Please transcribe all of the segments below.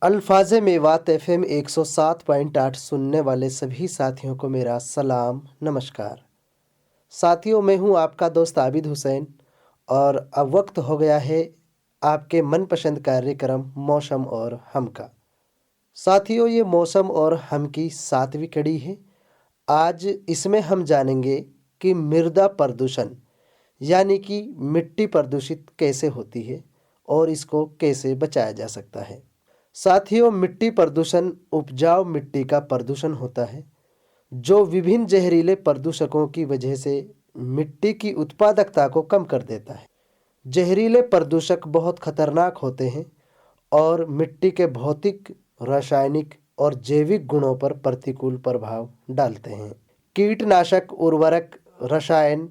अल्फाज मेवात FM 107.8 सुनने वाले सभी साथियों को मेरा सलाम नमस्कार। साथियों, मैं हूं आपका दोस्त आबिद हुसैन और अब वक्त हो गया है आपके मनपसंद कार्यक्रम मौसम और हम का। साथियों, ये मौसम और हम की 7वीं कड़ी है। आज इसमें हम जानेंगे कि मृदा प्रदूषण यानी कि मिट्टी प्रदूषित कैसे होती है और इसको कैसे बचाया जा सकता है। साथियों, मिट्टी प्रदूषण उपजाऊ मिट्टी का प्रदूषण होता है जो विभिन्न जहरीले प्रदूषकों की वजह से मिट्टी की उत्पादकता को कम कर देता है। जहरीले प्रदूषक बहुत खतरनाक होते हैं और मिट्टी के भौतिक, रासायनिक और जैविक गुणों पर प्रतिकूल प्रभाव डालते हैं। कीटनाशक, उर्वरक, रसायन,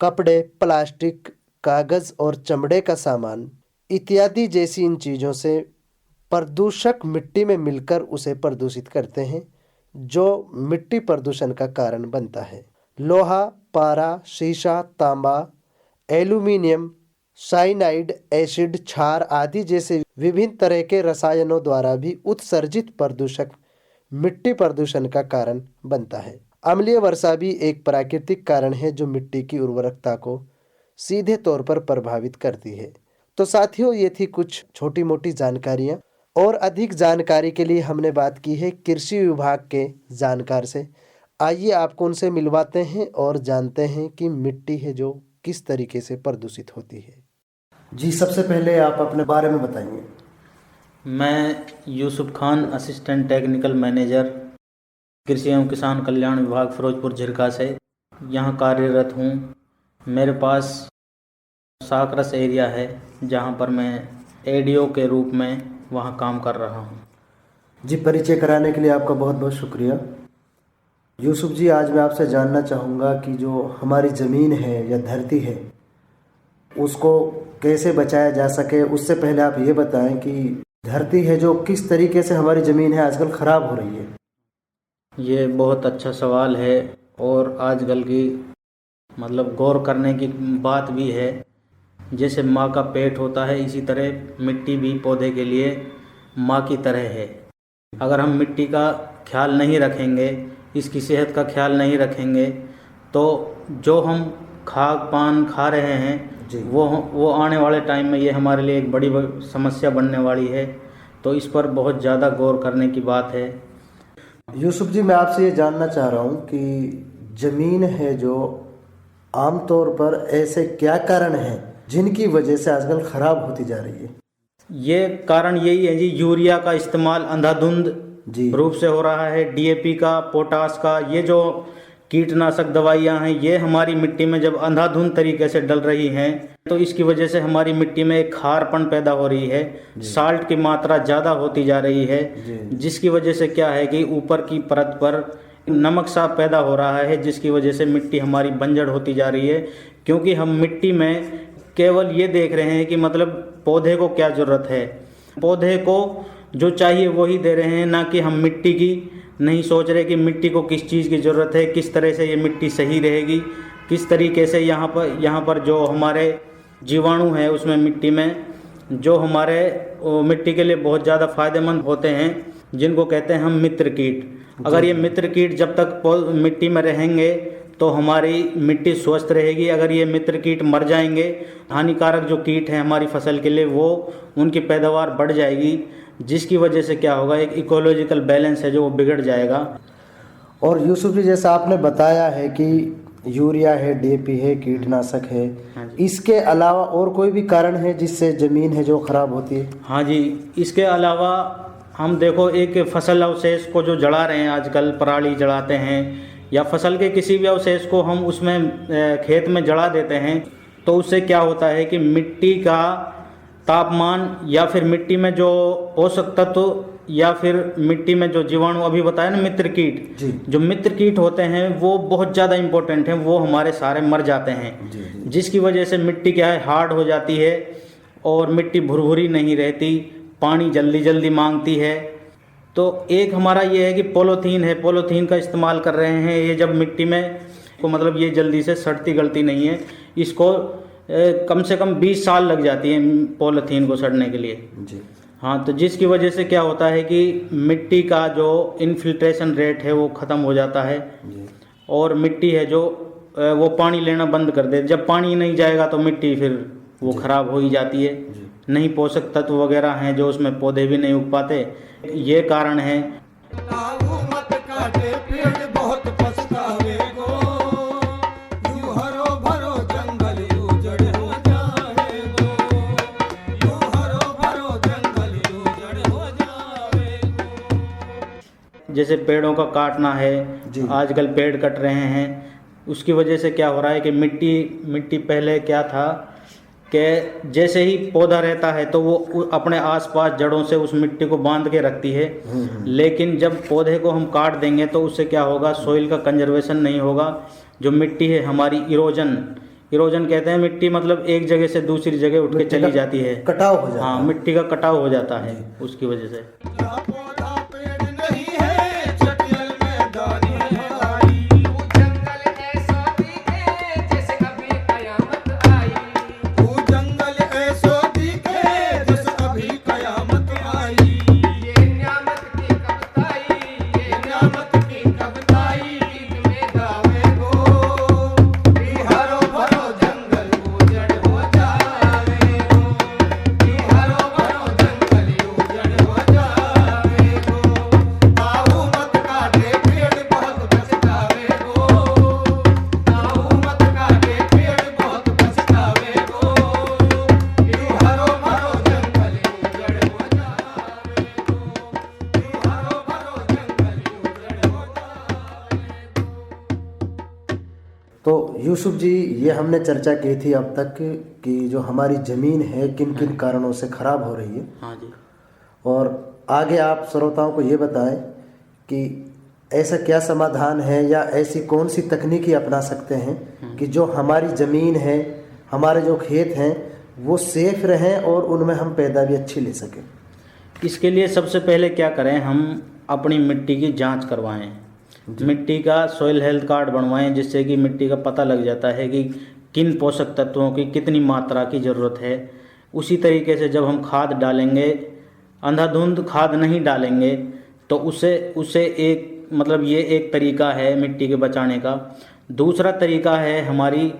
कपड़े, प्लास्टिक, कागज और चमड़े का सामान इत्यादि जैसी इन चीज़ों से प्रदूषक मिट्टी में मिलकर उसे प्रदूषित करते हैं जो मिट्टी प्रदूषण का कारण बनता है। लोहा, पारा, शीशा, तांबा, एल्यूमीनियम, साइनाइड, एसिड, क्षार आदि जैसे विभिन्न तरह के रसायनों द्वारा भी उत्सर्जित प्रदूषक मिट्टी प्रदूषण का कारण बनता है। अम्लीय वर्षा भी एक प्राकृतिक कारण है जो मिट्टी की उर्वरकता को सीधे तौर पर प्रभावित करती है। तो साथियों, ये थी कुछ छोटी मोटी जानकारियाँ और अधिक जानकारी के लिए हमने बात की है कृषि विभाग के जानकार से। आइए आपको उनसे मिलवाते हैं और जानते हैं कि मिट्टी है जो किस तरीके से प्रदूषित होती है। जी, सबसे पहले आप अपने बारे में बताएंगे। मैं Yusuf Khan, assistant technical manager, कृषि एवं किसान कल्याण विभाग फिरोजपुर झिरका से यहाँ कार्यरत हूँ। मेरे पास साकरस एरिया है जहाँ पर मैं एडीओ के रूप में वहाँ काम कर रहा हूँ। जी, परिचय कराने के लिए आपका बहुत बहुत शुक्रिया। यूसुफ जी, आज मैं आपसे जानना चाहूँगा कि जो हमारी ज़मीन है या धरती है उसको कैसे बचाया जा सके। उससे पहले आप ये बताएं कि धरती है जो किस तरीके से हमारी ज़मीन है आजकल ख़राब हो रही है। ये बहुत अच्छा सवाल है और आजकल की गौर करने की बात भी है। जैसे माँ का पेट होता है, इसी तरह मिट्टी भी पौधे के लिए माँ की तरह है। अगर हम मिट्टी का ख्याल नहीं रखेंगे, इसकी सेहत का ख्याल नहीं रखेंगे, तो जो हम खाद पान खा रहे हैं वो आने वाले टाइम में ये हमारे लिए एक बड़ी समस्या बनने वाली है। तो इस पर बहुत ज़्यादा गौर करने की बात है। यूसुफ जी, मैं आपसे ये जानना चाह रहा हूँ कि ज़मीन है जो आमतौर पर ऐसे क्या कारण हैं जिनकी वजह से आजकल ख़राब होती जा रही है। ये कारण यही है जी, यूरिया का इस्तेमाल अंधाधुंध रूप से हो रहा है। डीएपी का, पोटास का, ये जो कीटनाशक दवाइयाँ हैं ये हमारी मिट्टी में जब अंधाधुंध तरीके से डल रही हैं तो इसकी वजह से हमारी मिट्टी में एक खारपन पैदा हो रही है। साल्ट की मात्रा ज़्यादा होती जा रही है, जिसकी वजह से क्या है कि ऊपर की परत पर नमक सा पैदा हो रहा है, जिसकी वजह से मिट्टी हमारी बंजर होती जा रही है। क्योंकि हम मिट्टी में केवल ये देख रहे हैं कि पौधे को क्या ज़रूरत है, पौधे को जो चाहिए वही दे रहे हैं, ना कि हम मिट्टी की नहीं सोच रहे कि मिट्टी को किस चीज़ की ज़रूरत है, किस तरह से ये मिट्टी सही रहेगी, किस तरीके से यहाँ पर जो हमारे जीवाणु हैं उसमें मिट्टी में जो हमारे मिट्टी के लिए बहुत ज़्यादा फ़ायदेमंद होते हैं, जिनको कहते हैं हम मित्र कीट। अगर ये मित्र कीट जब तक मिट्टी में रहेंगे तो हमारी मिट्टी स्वस्थ रहेगी। अगर ये मित्र कीट मर जाएंगे, हानिकारक जो कीट हैं हमारी फसल के लिए, वो उनकी पैदावार बढ़ जाएगी, जिसकी वजह से क्या होगा, एक इकोलॉजिकल बैलेंस है जो वो बिगड़ जाएगा। और यूसुफ जी, जैसा आपने बताया है कि यूरिया है, डीएपी है, कीटनाशक है, इसके अलावा और कोई भी कारण है जिससे ज़मीन है जो ख़राब होती है? हाँ जी, इसके अलावा हम देखो एक फसल अवशेष को जो जला रहे हैं आजकल, पराली जलाते हैं या फसल के किसी भी अवशेष को हम उसमें खेत में जला देते हैं, तो उससे क्या होता है कि मिट्टी का तापमान या फिर मिट्टी में जो पोषक तत्व या फिर मिट्टी में जो जीवाणु अभी बताया ना, मित्र कीट, जो मित्र कीट होते हैं वो बहुत ज़्यादा इम्पोर्टेंट हैं, वो हमारे सारे मर जाते हैं। जिसकी वजह से मिट्टी क्या है, हार्ड हो जाती है और मिट्टी भुरभुरी नहीं रहती, पानी जल्दी जल्दी मांगती है। तो एक हमारा ये है कि पॉलीथीन है, पॉलीथीन का इस्तेमाल कर रहे हैं। ये जब मिट्टी में को ये जल्दी से सड़ती गलती नहीं है, इसको कम से कम 20 साल लग जाती है पॉलीथीन को सड़ने के लिए। हाँ, तो जिसकी वजह से क्या होता है कि मिट्टी का जो इन्फिल्ट्रेशन रेट है वो ख़त्म हो जाता है जी। और मिट्टी है जो वो पानी लेना बंद कर देती। जब पानी नहीं जाएगा तो मिट्टी फिर वो खराब हो ही जाती है, नहीं पोषक तत्व वगैरह हैं जो उसमें पौधे भी नहीं उग पाते। ये कारण है। जैसे पेड़ों का काटना है, आजकल पेड़ कट रहे हैं, उसकी वजह से क्या हो रहा है कि मिट्टी पहले क्या था कि जैसे ही पौधा रहता है तो वो अपने आसपास जड़ों से उस मिट्टी को बांध के रखती है। लेकिन जब पौधे को हम काट देंगे तो उससे क्या होगा, सॉइल का कंजर्वेशन नहीं होगा। जो मिट्टी है हमारी इरोजन कहते हैं, मिट्टी मतलब एक जगह से दूसरी जगह उठ के चली जाती है, कटाव हो जाता है। हाँ, मिट्टी का कटाव हो जाता है उसकी वजह से। तो यूसुफ जी, ये हमने चर्चा की थी अब तक कि जो हमारी ज़मीन है किन किन कारणों से ख़राब हो रही है। हाँ जी। और आगे आप श्रोताओं को ये बताएं कि ऐसा क्या समाधान है या ऐसी कौन सी तकनीकी अपना सकते हैं कि जो हमारी ज़मीन है, हमारे जो खेत हैं वो सेफ रहें और उनमें हम पैदावार अच्छी ले सकें। इसके लिए सबसे पहले क्या करें, हम अपनी मिट्टी की जांच करवाएं, मिट्टी का सॉइल हेल्थ कार्ड बनवाएं, जिससे कि मिट्टी का पता लग जाता है कि किन पोषक तत्वों की कितनी मात्रा की ज़रूरत है। उसी तरीके से जब हम खाद डालेंगे, अंधाधुंध खाद नहीं डालेंगे तो उसे एक मतलब ये एक तरीका है मिट्टी के बचाने का। दूसरा तरीका है हमारी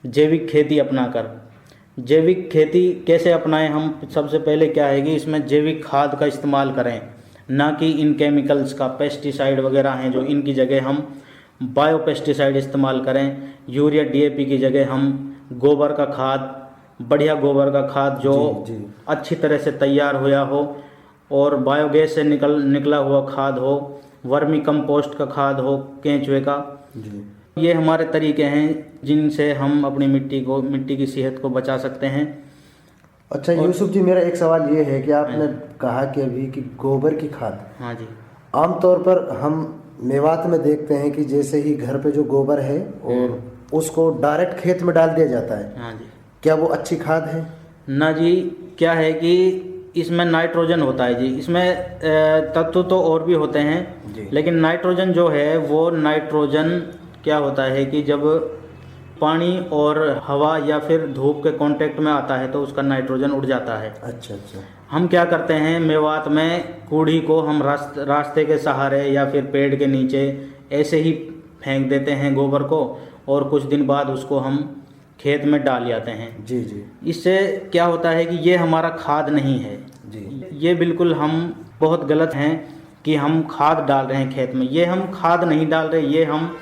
जैविक खेती अपनाकर। जैविक खेती कैसे अपनाएं हम? सबसे पहले क्या है कि इसमें जैविक खाद का इस्तेमाल करें, ना कि इन केमिकल्स का, पेस्टिसाइड वगैरह हैं जो, इनकी जगह हम बायो पेस्टिसाइड इस्तेमाल करें। यूरिया डीएपी की जगह हम गोबर का खाद, बढ़िया गोबर का खाद जो अच्छी तरह से तैयार हुआ हो और बायोगैस से निकला हुआ खाद हो, वर्मी कंपोस्ट का खाद हो, केंचुए का। ये हमारे तरीके हैं जिनसे हम अपनी मिट्टी की सेहत को बचा सकते हैं। अच्छा यूसुफ जी, मेरा एक सवाल ये है कि आपने कहा कि अभी कि गोबर की खाद, हाँ जी, आमतौर पर हम मेवात में देखते हैं कि जैसे ही घर पे जो गोबर है और उसको डायरेक्ट खेत में डाल दिया जाता है। हाँ जी। क्या वो अच्छी खाद है? ना जी, क्या है कि इसमें नाइट्रोजन होता है जी। इसमें तत्व तो और भी होते हैं, लेकिन नाइट्रोजन जो है वो नाइट्रोजन क्या होता है कि जब पानी और हवा या फिर धूप के कांटेक्ट में आता है तो उसका नाइट्रोजन उड़ जाता है। अच्छा। हम क्या करते हैं, मेवात में कूड़ी को हम रास्ते के सहारे या फिर पेड़ के नीचे ऐसे ही फेंक देते हैं गोबर को, और कुछ दिन बाद उसको हम खेत में डाल जाते हैं। जी। इससे क्या होता है कि ये हमारा खाद नहीं है जी। ये बिल्कुल हम बहुत गलत हैं कि हम खाद डाल रहे हैं खेत में। ये हम खाद नहीं डाल रहे, ये हम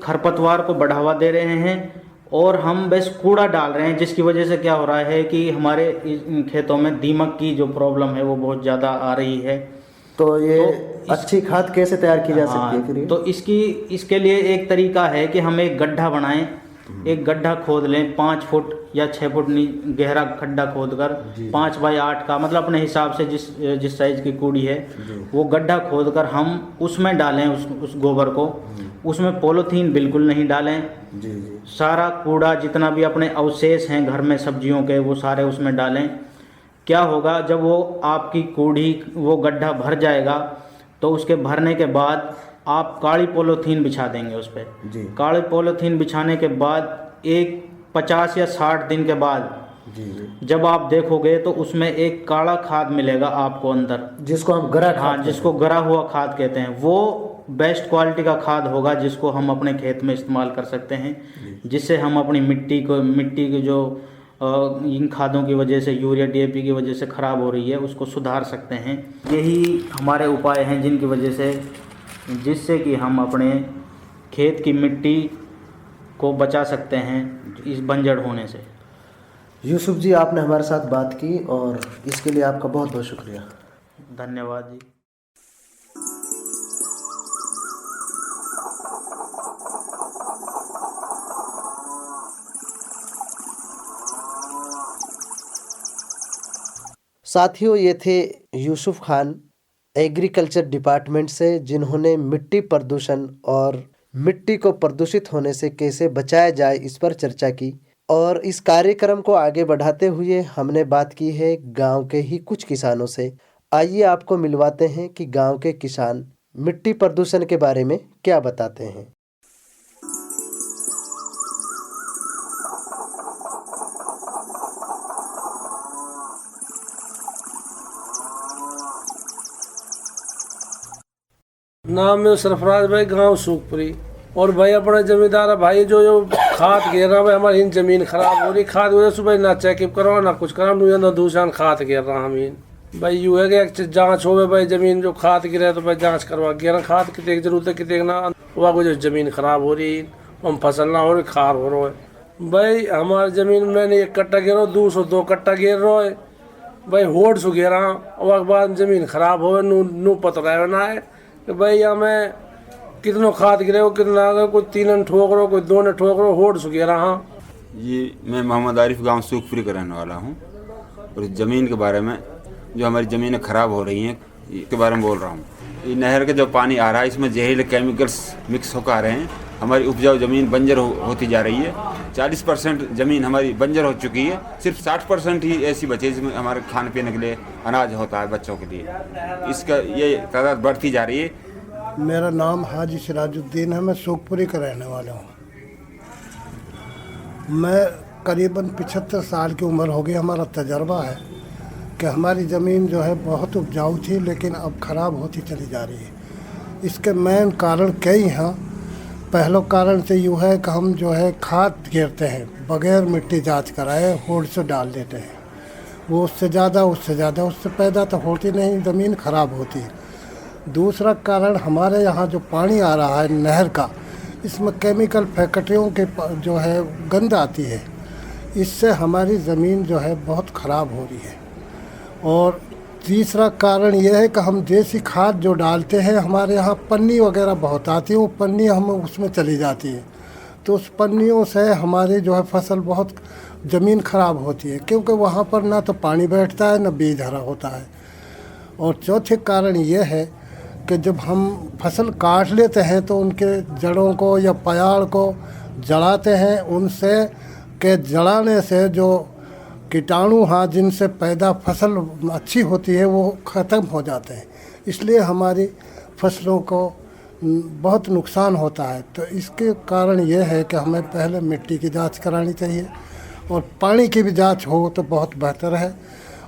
खरपतवार को बढ़ावा दे रहे हैं और हम बस कूड़ा डाल रहे हैं, जिसकी वजह से क्या हो रहा है कि हमारे खेतों में दीमक की जो प्रॉब्लम है वो बहुत ज़्यादा आ रही है। तो अच्छी खाद कैसे तैयार की जा सकती है फिर? तो इसके लिए एक तरीका है कि हम एक गड्ढा बनाएं, एक गड्ढा खोद लें 5 फुट या 6 फुट गहरा गड्ढा खोदकर 5 बाई 8 का, मतलब अपने हिसाब से जिस साइज की कूड़ी है वो गड्ढा खोदकर हम उसमें डालें उस गोबर को। उसमें पॉलीथीन बिल्कुल नहीं डालें। सारा कूड़ा जितना भी अपने अवशेष हैं घर में सब्जियों के वो सारे उसमें डालें। क्या होगा, जब वो आपकी कूड़ी वो गड्ढा भर जाएगा तो उसके भरने के बाद आप काली पॉलीथीन बिछा देंगे उस पर। काली पॉलीथीन बिछाने के बाद एक 50 या 60 दिन के बाद जी। जब आप देखोगे तो उसमें एक काला खाद मिलेगा आपको अंदर, जिसको हम गरा खाद हाँ, जिसको गरा हुआ खाद कहते हैं। वो बेस्ट क्वालिटी का खाद होगा जिसको हम अपने खेत में इस्तेमाल कर सकते हैं, जिससे हम अपनी मिट्टी की जो इन खादों की वजह से, यूरिया डीएपी की वजह से ख़राब हो रही है, उसको सुधार सकते हैं। यही हमारे उपाय हैं जिनकी वजह से, जिससे कि हम अपने खेत की मिट्टी को बचा सकते हैं इस बंजर होने से। यूसुफ जी, आपने हमारे साथ बात की और इसके लिए आपका बहुत बहुत शुक्रिया। धन्यवाद जी। साथियों, ये थे यूसुफ खान एग्रीकल्चर डिपार्टमेंट से, जिन्होंने मिट्टी प्रदूषण और मिट्टी को प्रदूषित होने से कैसे बचाया जाए इस पर चर्चा की। और इस कार्यक्रम को आगे बढ़ाते हुए हमने बात की है गांव के ही कुछ किसानों से। आइए आपको मिलवाते हैं कि गांव के किसान मिट्टी प्रदूषण के बारे में क्या बताते हैं। नाम है सरफराज भाई, गांव सूखपुरी। और भाई अपना जमींदार भाई जो खाद घेर रहा है हमारी इन जमीन खराब हो रही, खाद वजह से भाई ना चेकअप करो ना कुछ करो, ना दूसरा खाद घेर रहा हम भाई। यू है कि जांच हो भाई जमीन जो खाद गिरे तो भाई जांच करवा घेर खाद कितने जरूरत है कितने ना, वह जो जमीन खराब हो रही, हम फसल ना हो रही, खार हो रहा है भाई। हमारी जमीन मैंने 1 कट्टा घेरो, 202 कट्टा घेर रहा है भाई, होड़ सु घेरा, वह बाद जमीन खराब हो नू पता रहना है कि भाई हमें कितनो खाद गिरे हो कितना, अगर कोई 3 ठोक रो कोई 2 ठोक रो, होड़ सु घेरा। हाँ ये मैं मोहम्मद आरिफ गांव सूखपुरी का रहने वाला हूँ और इस ज़मीन के बारे में, जो हमारी ज़मीनें ख़राब हो रही हैं इसके बारे में बोल रहा हूँ। ये नहर का जो पानी आ रहा है इसमें जहरीले केमिकल्स मिक्स होकर आ रहे हैं, हमारी उपजाऊ ज़मीन बंजर होती जा रही है। 40% ज़मीन हमारी बंजर हो चुकी है, सिर्फ 60% ही ऐसी बची जिसमें हमारे खाने पीने के लिए अनाज होता है बच्चों के लिए। इसका ये तादाद बढ़ती जा रही है। मेरा नाम हाजी सिराजुद्दीन है, मैं सूखपुरी का रहने वाला हूँ। मैं करीबन 75 साल की उम्र हो गई। हमारा तजर्बा है कि हमारी ज़मीन जो है बहुत उपजाऊ थी लेकिन अब ख़राब होती चली जा रही है। इसके मेन कारण कई हैं। पहला कारण तो यूँ है कि हम जो है खाद घेरते हैं बगैर मिट्टी जांच कराए, होड़ से डाल देते हैं। वो उससे ज़्यादा उससे पैदा तो होती नहीं, ज़मीन ख़राब होती है। दूसरा कारण हमारे यहाँ जो पानी आ रहा है नहर का, इसमें केमिकल फैक्ट्रियों के जो है गंध आती है, इससे हमारी ज़मीन जो है बहुत ख़राब हो रही है। और तीसरा कारण यह है कि हम देसी खाद जो डालते हैं, हमारे यहाँ पन्नी वगैरह बहुत आती है, वो पन्नी हम उसमें चली जाती है, तो उस पन्नियों से हमारी जो है फसल बहुत ज़मीन ख़राब होती है, क्योंकि वहाँ पर ना तो पानी बैठता है ना बीज हरा होता है। और चौथे कारण यह है कि जब हम फसल काट लेते हैं तो उनके जड़ों को या पयाड़ को जलाते हैं, उनसे के जलाने से जो कीटाणु जिनसे पैदा फसल अच्छी होती है वो ख़त्म हो जाते हैं, इसलिए हमारी फसलों को बहुत नुकसान होता है। तो इसके कारण ये है कि हमें पहले मिट्टी की जांच करानी चाहिए और पानी की भी जांच हो तो बहुत बेहतर है।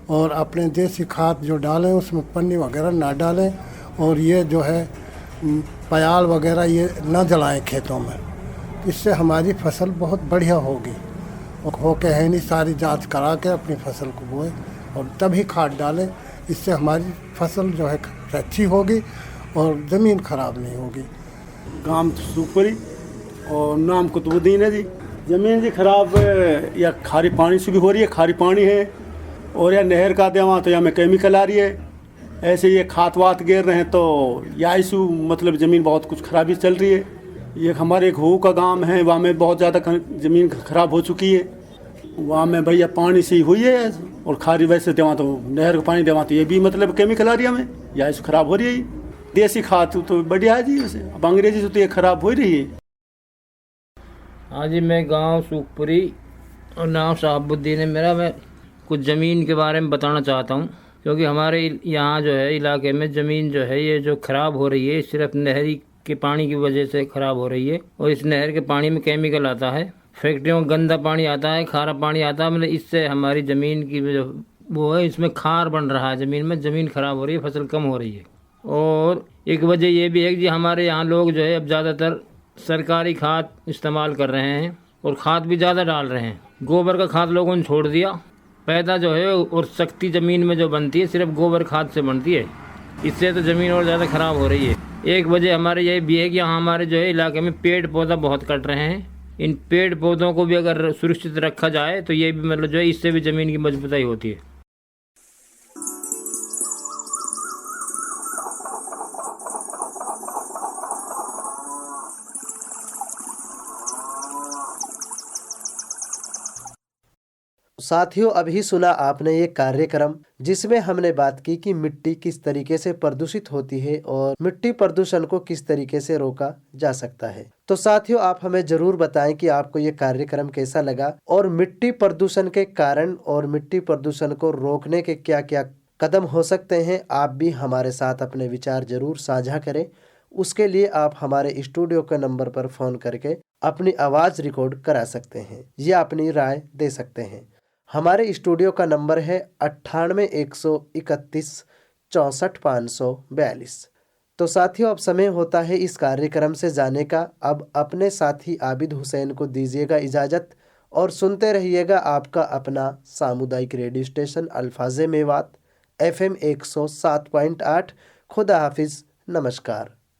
और अपने देसी खाद जो डालें उसमें पन्नी वगैरह ना डालें, और ये जो है पयाल वगैरह ये ना जलाएं खेतों में, इससे हमारी फसल बहुत बढ़िया होगी। और हो के है नहीं, सारी जांच करा के अपनी फसल को बोए और तभी खाद डालें, इससे हमारी फसल जो है अच्छी होगी और ज़मीन ख़राब नहीं होगी। गांव सूखपुरी और नाम कुतुबुद्दीन है जी। ज़मीन जी ख़राब या खारी पानी से भी हो रही है, खारी पानी है, और या नहर का देवा तो या में केमिकल आ रही है। ऐसे ये खाद वात गिर रहे हैं तो या इशू मतलब ज़मीन बहुत कुछ ख़राबी चल रही है। ये हमारे एक हू का गांव है, वहाँ में बहुत ज़्यादा ज़मीन ख़राब हो चुकी है। वहाँ में भैया पानी से हुई है, और खारी वैसे देवा तो नहर का पानी देवा तो ये भी मतलब केमिकल आ रही है हमें, या इशू ख़राब हो रही है। देसी खाद तो बढ़िया है जी, वैसे अब अंग्रेजी से तो ये ख़राब हो रही है। हाँ जी, मैं गांव सूखपुरी और नाम शहाबुद्दीन है मेरा। मैं कुछ ज़मीन के बारे में बताना चाहता हूँ, क्योंकि हमारे यहाँ जो है इलाके में ज़मीन जो है ये जो ख़राब हो रही है सिर्फ नहरी के पानी की वजह से ख़राब हो रही है, और इस नहर के पानी में केमिकल आता है। फैक्ट्रियों में गंदा पानी आता है, खारा पानी आता है, मतलब इससे हमारी ज़मीन की जो वो है इसमें खार बन रहा है, ज़मीन में ज़मीन ख़राब हो रही है, फसल कम हो रही है। और एक वजह ये भी है कि हमारे यहाँ लोग जो है अब ज़्यादातर सरकारी खाद इस्तेमाल कर रहे हैं और खाद भी ज़्यादा डाल रहे हैं। गोबर का खाद लोगों ने छोड़ दिया, पैदा जो है और शक्ति ज़मीन में जो बनती है सिर्फ गोबर खाद से बनती है, इससे तो ज़मीन और ज़्यादा ख़राब हो रही है। एक वजह हमारे ये भी है कि यहाँ हमारे जो है इलाके में पेड़ पौधा बहुत कट रहे हैं। इन पेड़ पौधों को भी अगर सुरक्षित रखा जाए तो ये भी मतलब जो है इससे भी ज़मीन की मजबूताई होती है। साथियों, अभी सुना आपने ये कार्यक्रम जिसमें हमने बात की कि मिट्टी किस तरीके से प्रदूषित होती है और मिट्टी प्रदूषण को किस तरीके से रोका जा सकता है। तो साथियों, आप हमें जरूर बताएं कि आपको ये कार्यक्रम कैसा लगा और मिट्टी प्रदूषण के कारण और मिट्टी प्रदूषण को रोकने के क्या क्या कदम हो सकते हैं। आप भी हमारे साथ अपने विचार जरूर साझा करें। उसके लिए आप हमारे स्टूडियो के नंबर पर फोन करके अपनी आवाज रिकॉर्ड करा सकते हैं या अपनी राय दे सकते हैं। हमारे स्टूडियो का नंबर है 98 131 64 542। तो साथियों, अब समय होता है इस कार्यक्रम से जाने का। अब अपने साथी आबिद हुसैन को दीजिएगा इजाज़त और सुनते रहिएगा आपका अपना सामुदायिक रेडियो स्टेशन अल्फाज़े मेवात FM 107.8। खुदा हाफिज़, नमस्कार।